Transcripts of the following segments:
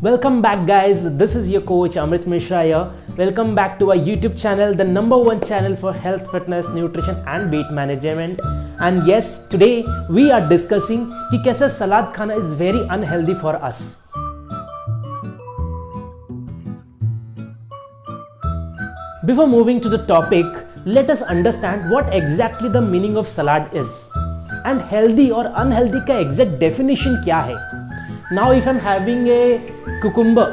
Welcome back guys, this is your coach Amrit Mishra here. Welcome back to our YouTube channel, the #1 channel for health, fitness, nutrition and weight management. And yes, today we are discussing कि कैसे सलाद खाना is very unhealthy for us. Before moving to the topic, let us understand what exactly the meaning of salad is and healthy और unhealthy का exact definition क्या है. Now if I'm having a cucumber,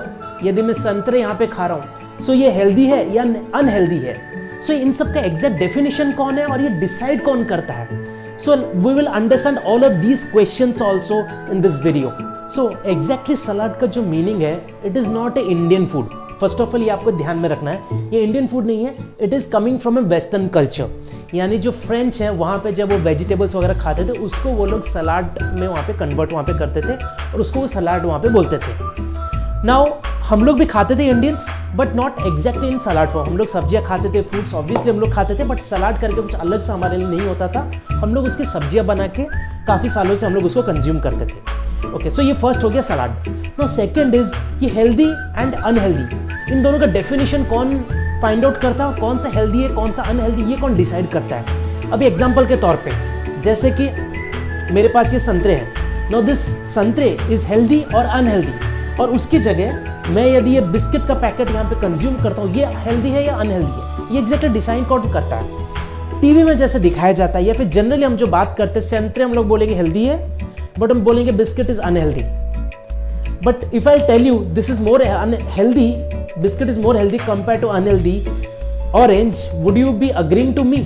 यदि मैं संतरे यहाँ पे खा रहा हूँ, so ये healthy है या unhealthy है. So इन सब का exact definition कौन है और ये decide कौन करता है. So we will understand all of these questions also in this video. So exactly सलाद का जो meaning है, it is not a Indian food. First of all ये आपको ध्यान में रखना है, ये इंडियन फूड नहीं है, it is coming from A western culture. यानी जो फ्रेंच है वहाँ पे जब वो वेजिटेबल्स वगैरह खाते थे उसको वो लोग सलाद में वहाँ पे कन्वर्ट वहाँ पे करते थे और उसको वो सलाद वहाँ पे बोलते थे. नाउ हम लोग भी खाते थे Indians, but not exactly in salad form. हम लोग सब्जियाँ खाते थे, फ्रूट्स ऑब्वियसली हम लोग खाते थे, बट सलाद करके कुछ अलग से हमारे लिए नहीं होता था. हम लोग उसकी सब्जियाँ बना के काफ़ी सालों से हम लोग उसको कंज्यूम करते थे. ओके, सो ये फर्स्ट हो गया सलाद. नाउ सेकंड इज ये हेल्दी एंड अनहेल्दी. इन दोनों का डेफिनेशन कौन फाइंड आउट करता है, कौन सा हेल्दी है कौन सा अनहेल्दी, ये कौन डिसाइड करता है. अभी एग्जांपल के तौर पे जैसे कि मेरे पास ये संतरे हैं. नाउ दिस संतरे इज हेल्दी और अनहेल्दी, और उसकी जगह मैं यदि ये बिस्किट का पैकेट यहाँ पे कंज्यूम करता हूँ, ये हेल्दी है या अनहेल्दी है, ये एग्जैक्टली डिसाइड कौन करता है. टीवी में जैसे दिखाया जाता है या फिर जनरली हम जो बात करते हैं, संतरे हम लोग बोलेंगे हेल्दी है, बट हम बोलेंगे biscuit is unhealthy. But if I tell you this is more unhealthy, biscuit is more healthy compared to unhealthy orange, would you be agreeing to me?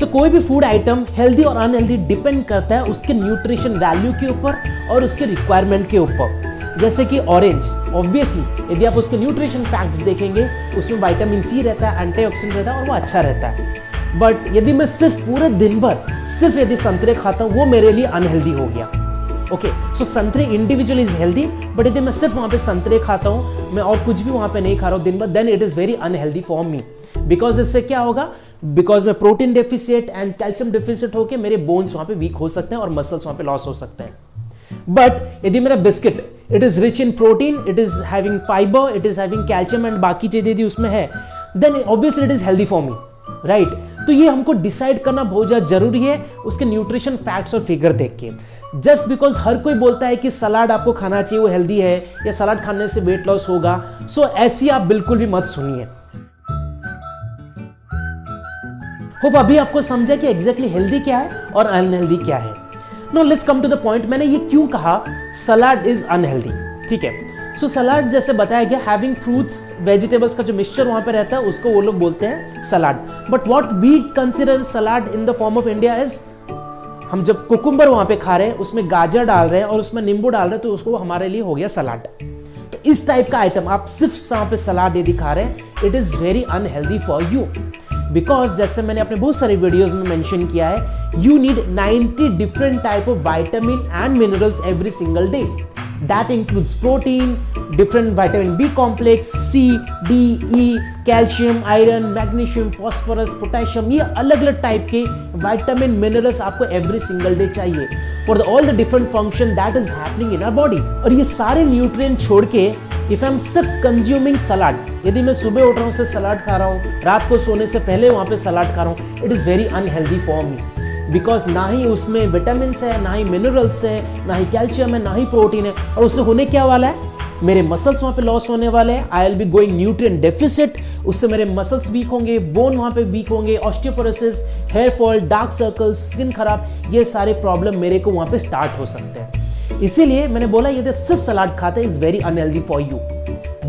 So कोई भी फूड आइटम हेल्दी और unhealthy depend करता है उसके nutrition value के ऊपर और उसके रिक्वायरमेंट के ऊपर. जैसे कि ऑरेंज, ऑब्वियसली यदि आप उसके न्यूट्रिशन फैक्ट्स देखेंगे उसमें विटामिन सी रहता है, एंटीऑक्सीडेंट रहता है और वो अच्छा रहता है. बट यदि मैं सिर्फ पूरे दिन भर सिर्फ यदि संतरे खाता हूँ, वो मेरे लिए अनहेल्दी हो गया. ओके, सो संतरे इंडिविजुअली इज हेल्दी, बट यदि मैं सिर्फ वहाँ पे संतरे खाता हूँ, मैं और कुछ भी वहाँ पे नहीं खा रहा हूँ दिन भर, then it is very unhealthy for me. Because इससे क्या होगा, बिकॉज में protein deficit and calcium deficit होकर मेरे बोन्स वहाँ पे वीक हो सकते हैं और मसल्स वहाँ पे लॉस हो सकते हैं. बट यदि मेरा biscuit it is rich in protein, it is having fibre, it is having calcium and बाकी चीजें यदि उसमें है, then obviously it is healthy for me, right. तो ये हमको डिसाइड करना बहुत ज्यादा जरूरी है उसके न्यूट्रिशन फैक्ट्स और फिगर देख के. जस्ट बिकॉज हर कोई बोलता है कि सलाद आपको खाना चाहिए, वो हेल्दी है, या सलाद खाने से वेट लॉस होगा, सो ऐसी आप बिल्कुल भी मत सुनिए. होप अभी आपको समझा कि एग्जैक्टली हेल्दी क्या है और अनहेल्दी क्या है. No let's come to the point. मैंने ये क्यों कहा सलाद इज अनहेल्दी, ठीक है. सो सलाद जैसे बताया गया, हैविंग फ्रूट्स वेजिटेबल्स का जो मिक्सचर वहां पे रहता है उसको वो लोग बोलते हैं salad. But what we consider salad in the form of India is, हम जब कुकुम्बर वहां पे खा रहे हैं, उसमें गाजर डाल रहे हैं और उसमें नींबू डाल रहे हैं, तो उसको हमारे लिए हो गया सलाद. तो इस टाइप का आइटम आप सिर्फ वहां पे सलाद यदि खा रहे हैं, it is very unhealthy for you. Because जैसे मैंने अपने बहुत सारे वीडियोस में मेंशन किया है, you need 90 different type of vitamin and minerals every single day. That includes protein, different vitamin B complex, C, D, E, calcium, iron, magnesium, phosphorus, potassium. ये अलग अलग टाइप के विटामिन मिनरल्स आपको every single day चाहिए for all the different function that is happening in our body. और ये सारे nutrient छोड़ के if I'm सिर्फ कंज्यूमिंग सलाद, यदि मैं सुबह उठ रहा हूँ सिर्फ सलाद खा रहा हूँ, रात को सोने से पहले वहाँ पे सलाद खा रहा हूँ, it is very unhealthy for me. Because ना ही उसमें विटामिन है, ना ही मिनरल्स है, ना ही कैल्शियम है, ना ही प्रोटीन है, और उससे होने क्या वाला है, मेरे मसल्स वहाँ पे लॉस होने वाले हैं. I will be going nutrient deficit, उससे मेरे मसल्स वीक होंगे, बोन वहाँ पे वीक होंगे, osteoporosis, hair fall, dark circles, skin खराब, ये सारे प्रॉब्लम मेरे को वहाँ पे स्टार्ट हो सकते हैं. इसीलिए मैंने बोला यदि सिर्फ सलाद खाते is very unhealthy for you.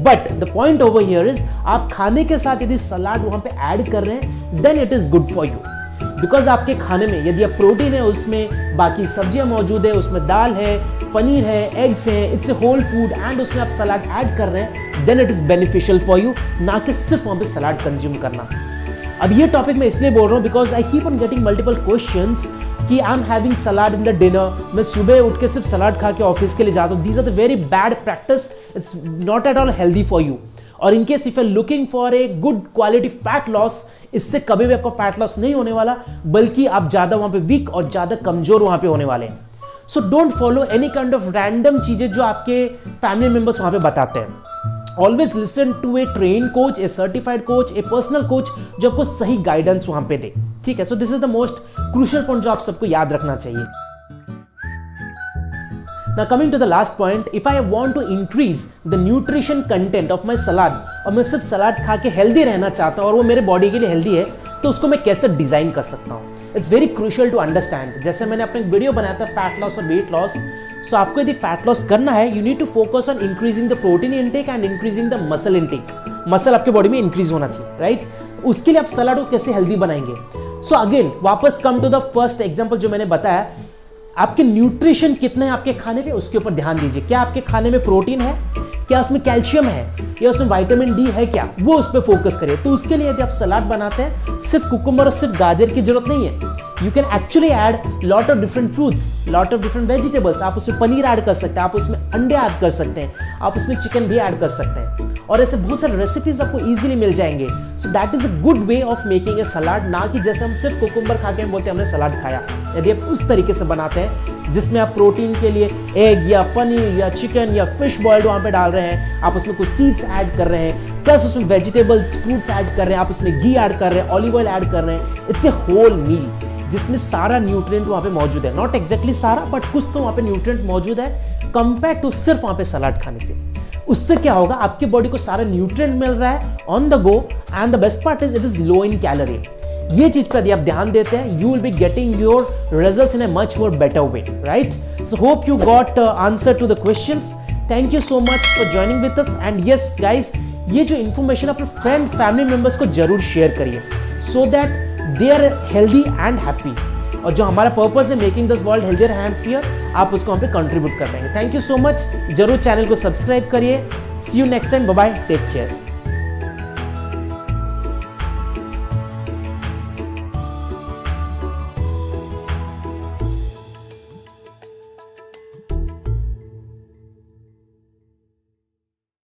But the point over here is, आप खाने के साथ यदि सलाद वहाँ पे ऐड कर रहे हैं, then it is good for you. Because आपके खाने में यदि आप प्रोटीन है, उसमें बाकी सब्जियां मौजूद है, उसमें दाल है, पनीर है, एग्स है, it's a whole food, and उसमें आप सलाद ऐड कर रहे हैं, then it is beneficial for you, ना कि सिर्फ वहां पे सलाद कंज्यूम करना. अब ये टॉपिक मैं इसलिए बोल रहा हूँ because I keep on getting multiple questions कि I am having salad in the dinner, मैं सुबह उठ के सिर्फ सलाद खा के ऑफिस के लिए जाता हूँ. These are the very bad practice, it's not at all healthy for you. और in case if you are looking for a good quality fat loss, इससे कभी भी आपका फैट लॉस नहीं होने वाला, बल्कि आप ज्यादा वहां पे वीक और ज्यादा कमजोर वहां पे होने वाले हैं. So don't follow any kind of random चीजें जो आपके फैमिली मेंबर्स वहां पे बताते हैं। Always listen to a train coach, a certified coach, a personal coach जो आपको सही गाइडेंस वहां पे दे, ठीक है। So this is the most crucial point जो आप सबको याद रखना चाहिए। Now coming to the last point, if I want to increase the nutrition content of my salad और मैं सिर्फ सलाद खा के हेल्दी रहना चाहता हूँ और वो मेरे बॉडी के लिए हेल्दी है, तो उसको मैं कैसे डिजाइन कर सकता हूँ? It's very crucial to understand. जैसे मैंने अपने वीडियो बनाया था फैट लॉस और वेट लॉस, सो आपको यदि फैट लॉस करना है, you need to focus on increasing the protein intake and increasing the muscle intake. Muscle आपके बॉडी में इंक्रीज होना चाहिए, राइट? उसके लिए आप सलाद को कैसे हेल्दी बनाएंगे? सो अगेन वापस come to the first example जो मैंने बताया, आपके न्यूट्रिशन कितने हैं आपके खाने पे, उसके ऊपर ध्यान दीजिए। क्या आपके खाने में प्रोटीन है, क्या उसमें कैल्शियम है, या उसमें विटामिन डी है क्या, वो उस पर फोकस करिए। तो उसके लिए यदि आप सलाद बनाते हैं, सिर्फ कुकुम्बर और सिर्फ गाजर की जरूरत नहीं है। You can actually add lot of different fruits, lot of different vegetables. आप उसमें पनीर ऐड कर सकते हैं, आप उसमें अंडे ऐड कर सकते हैं, आप उसमें चिकन भी ऐड कर सकते हैं, और ऐसे बहुत सारे रेसिपीज आपको इजीली मिल जाएंगे। So that is a good way of making a salad, ना कि जैसे हम सिर्फ कुकुम्बर खा के हम बोलते हैं हमने सलाद खाया। यदि आप उस तरीके से बनाते हैं जिसमें आप प्रोटीन के लिए एग या पनीर या चिकन या फिश बॉइल्ड वहां पे डाल रहे हैं, आप उसमें कुछ सीड्स ऐड कर रहे हैं, प्लस उसमें वेजिटेबल्स फ्रूट्स ऐड कर रहे हैं, आप उसमें घी ऐड कर रहे हैं, ऑलिव ऑयल ऐड कर रहे हैं, इट्स ए होल मील जिसमें सारा न्यूट्रिएंट वहां पे मौजूद है। नॉट एग्जैक्टली सारा, बट कुछ तो वहां पे न्यूट्रिएंट मौजूद है कंपेयर टू सिर्फ वहां पे सलाद खाने से। उससे क्या होगा, आपके बॉडी को सारा न्यूट्रिएंट मिल रहा है on the go, and the best part is it is low in calorie. ये चीज पर यदि आप ध्यान देते हैं, you will be getting your results in a much more better way, right? So hope you got answer to the questions. Thank you so much for joining with us, and yes guys, ये जो information अपने friend family members को जरूर share करिए, so that they are healthy and happy. और जो हमारा purpose है making this world healthier and happier, आप उसको हम पे कंट्रीब्यूट कर देंगे। Thank you so much. जरूर चैनल को सब्सक्राइब करिए। See you next time. Bye bye, take care.